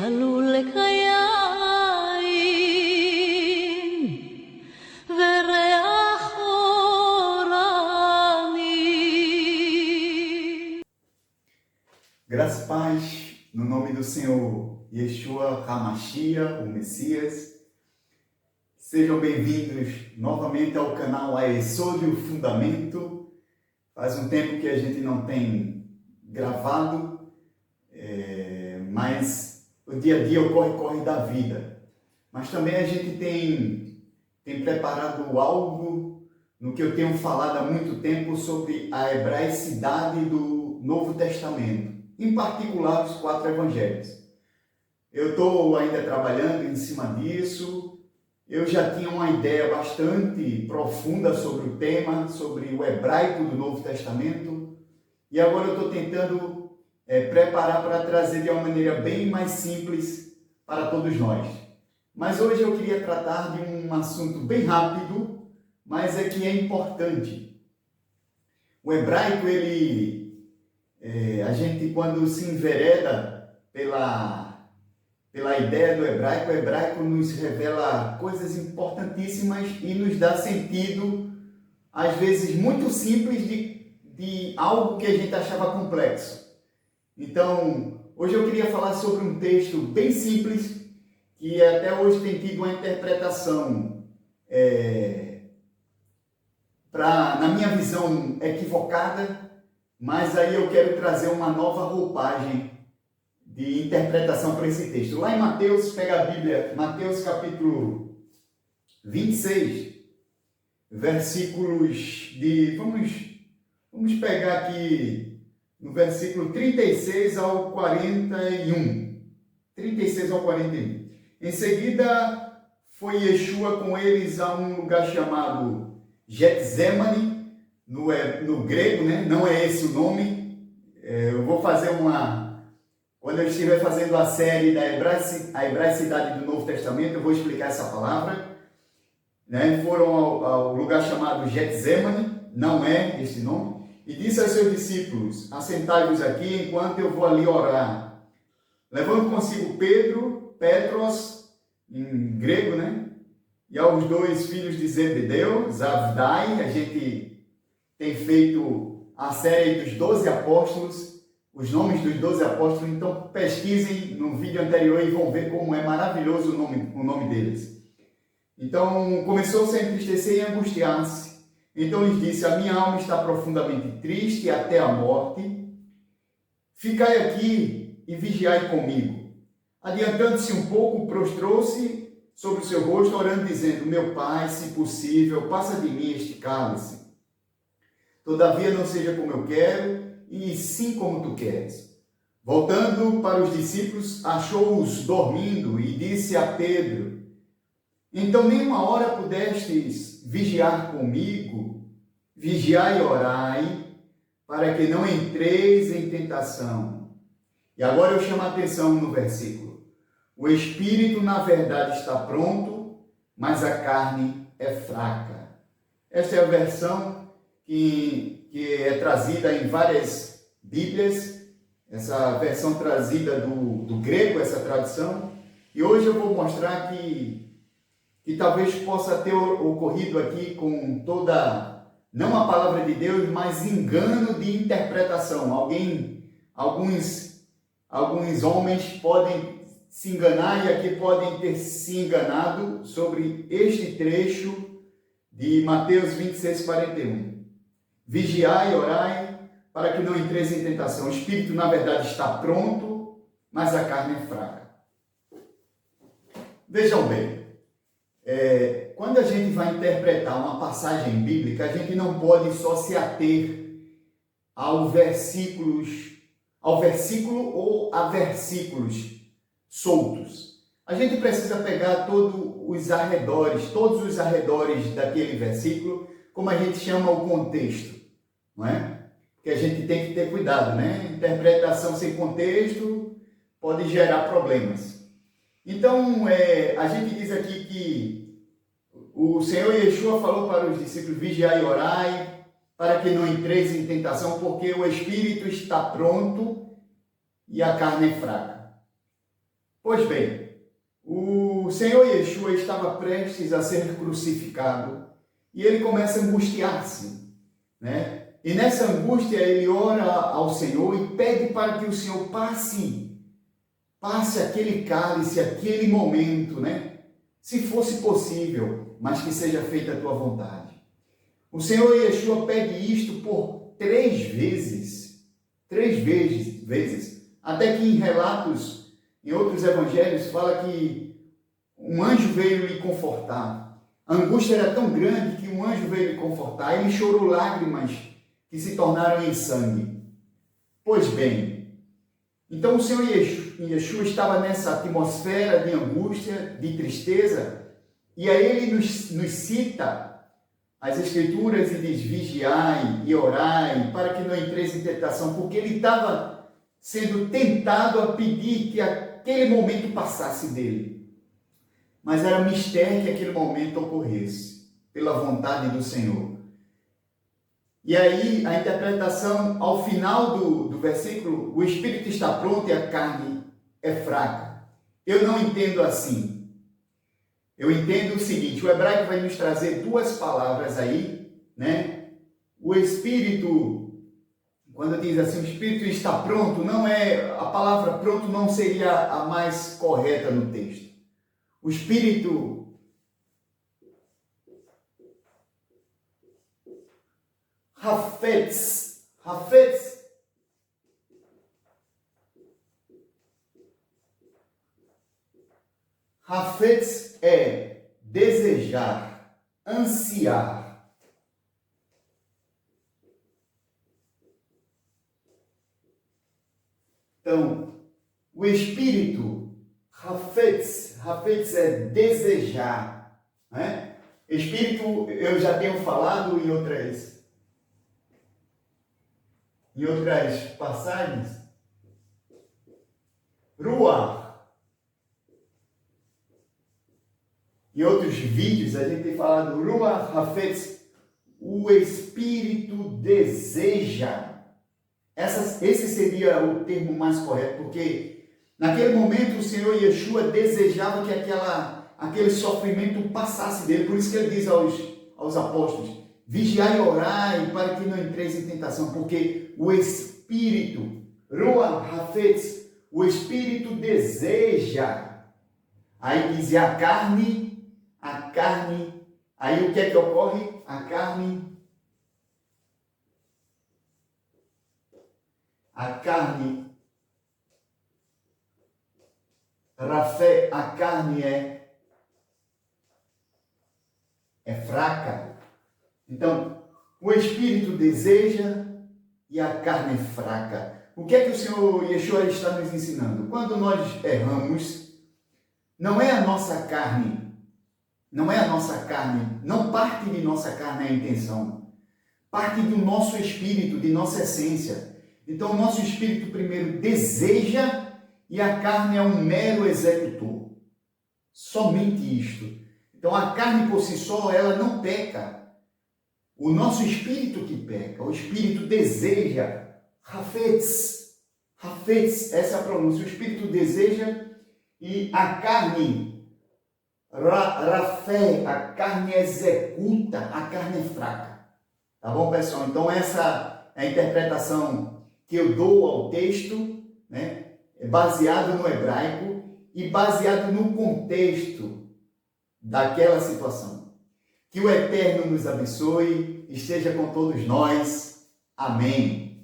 צלול לקיים וריח אורני. Graça e paz, no nome do Senhor Yeshua HaMashiach, o Messias. Sejam bem-vindos novamente ao canal Aesod, o Fundamento. Faz um tempo que a gente não tem gravado, mas o dia a dia, o corre-corre da vida. Mas também a gente tem preparado algo no que eu tenho falado há muito tempo sobre a hebraicidade do Novo Testamento, em particular os 4 evangelhos. Eu estou ainda trabalhando em cima disso. Eu já tinha uma ideia bastante profunda sobre o tema, sobre o hebraico do Novo Testamento, e agora eu estou tentando preparar para trazer de uma maneira bem mais simples para todos nós. Mas hoje eu queria tratar de um assunto bem rápido, mas que é importante. O hebraico, a gente quando se envereda pela ideia do hebraico, o hebraico nos revela coisas importantíssimas e nos dá sentido, às vezes muito simples, de algo que a gente achava complexo. Então, hoje eu queria falar sobre um texto bem simples, que até hoje tem tido uma interpretação, na minha visão, equivocada, mas aí eu quero trazer uma nova roupagem de interpretação para esse texto. Lá em Mateus, pega a Bíblia, Mateus capítulo 26, versículos de... Vamos pegar aqui no versículo 36 ao 41. 36 ao 41. Em seguida, foi Yeshua com eles a um lugar chamado Getsemane, no grego, né? Não é esse o nome. Eu vou fazer quando eu estiver fazendo a série da hebraicidade do Novo Testamento, eu vou explicar essa palavra. Né? Foram ao lugar chamado Getsemane, não é esse nome, e disse aos seus discípulos: assentai-vos aqui enquanto eu vou ali orar. Levando consigo Petros, em grego, né? E aos 2 filhos de Zebedeu, Zavdai. A gente tem feito a série dos 12 apóstolos, os nomes dos 12 apóstolos, então pesquisem no vídeo anterior e vão ver como é maravilhoso o nome deles. Então, começou-se a entristecer e angustiar-se. Então lhes disse: a minha alma está profundamente triste até a morte. Ficai aqui e vigiai comigo. Adiantando-se um pouco, prostrou-se sobre o seu rosto, orando, dizendo: meu Pai, se possível, passa de mim este cálice. Todavia não seja como eu quero, e sim como tu queres. Voltando para os discípulos, achou-os dormindo e disse a Pedro: então nem uma hora pudestes vigiar comigo? Vigiai e orai, para que não entreis em tentação. E agora eu chamo a atenção no versículo. O espírito, na verdade, está pronto, mas a carne é fraca. Esta é a versão que é trazida em várias Bíblias, essa versão trazida do grego, essa tradução. E hoje eu vou mostrar que talvez possa ter ocorrido aqui com não a palavra de Deus, mas engano de interpretação. Alguns homens podem se enganar, e aqui podem ter se enganado sobre este trecho de Mateus 26, 41. Vigiai e orai, para que não entreis em tentação. O espírito, na verdade, está pronto, mas a carne é fraca. Vejam bem, quando a gente vai interpretar uma passagem bíblica, a gente não pode só se ater ao versículo ou a versículos soltos. A gente precisa pegar todos os arredores daquele versículo, como a gente chama o contexto, não é? Porque a gente tem que ter cuidado, né? Interpretação sem contexto pode gerar problemas. Então, a gente diz aqui que o Senhor Yeshua falou para os discípulos: vigiai e orai, para que não entreis em tentação, porque o espírito está pronto e a carne é fraca. Pois bem, o Senhor Yeshua estava prestes a ser crucificado e ele começa a angustiar-se, né? E nessa angústia ele ora ao Senhor e pede para que o Senhor passe aquele cálice, aquele momento, né? Se fosse possível, mas que seja feita a tua vontade. O Senhor Yeshua pede isto por 3 vezes, até que em relatos, em outros evangelhos, fala que um anjo veio lhe confortar. A angústia era tão grande que um anjo veio lhe confortar. Ele chorou lágrimas que se tornaram em sangue. Pois bem, então o Senhor Yeshua estava nessa atmosfera de angústia, de tristeza, e aí ele nos cita as Escrituras e diz: vigiai e orai para que não entreis em tentação, porque ele estava sendo tentado a pedir que aquele momento passasse dele. Mas era mistério que aquele momento ocorresse, pela vontade do Senhor. E aí a interpretação, ao final do versículo, o espírito está pronto e a carne é fraca. Eu não entendo assim. Eu entendo o seguinte: o hebraico vai nos trazer 2 palavras aí, né? O espírito, quando diz assim, o espírito está pronto, não é, a palavra pronto não seria a mais correta no texto. O espírito Hafetz é desejar, ansiar. Então, o espírito, Hafetz é desejar, né? Espírito, eu já tenho falado em outras passagens. Ruach. Em outros vídeos a gente tem falado Ruach Hafetz, o espírito deseja. Esse seria o termo mais correto, porque naquele momento o Senhor Yeshua desejava que aquele sofrimento passasse dele. Por isso que ele diz aos apóstolos: vigiai e orai para que não entreis em tentação, porque o espírito, Ruach Hafetz, o espírito deseja. Aí diz: a carne, aí o que é que ocorre? A carne, Rafé, a carne é fraca. Então, o espírito deseja e a carne é fraca. O que é que o Senhor Yeshua está nos ensinando? Quando nós erramos, não é a nossa carne, não parte de nossa carne a intenção, parte do nosso espírito, de nossa essência. Então, o nosso espírito primeiro deseja e a carne é um mero executor. Somente isto. Então, a carne por si só, ela não peca. O nosso espírito que peca, o espírito deseja. Hafetz, essa é a pronúncia. O espírito deseja e a carne, Rafé, a carne executa, a carne é fraca. Tá bom, pessoal? Então, essa é a interpretação que eu dou ao texto, né? Baseado no hebraico e baseado no contexto daquela situação. Que o Eterno nos abençoe, esteja com todos nós. Amém.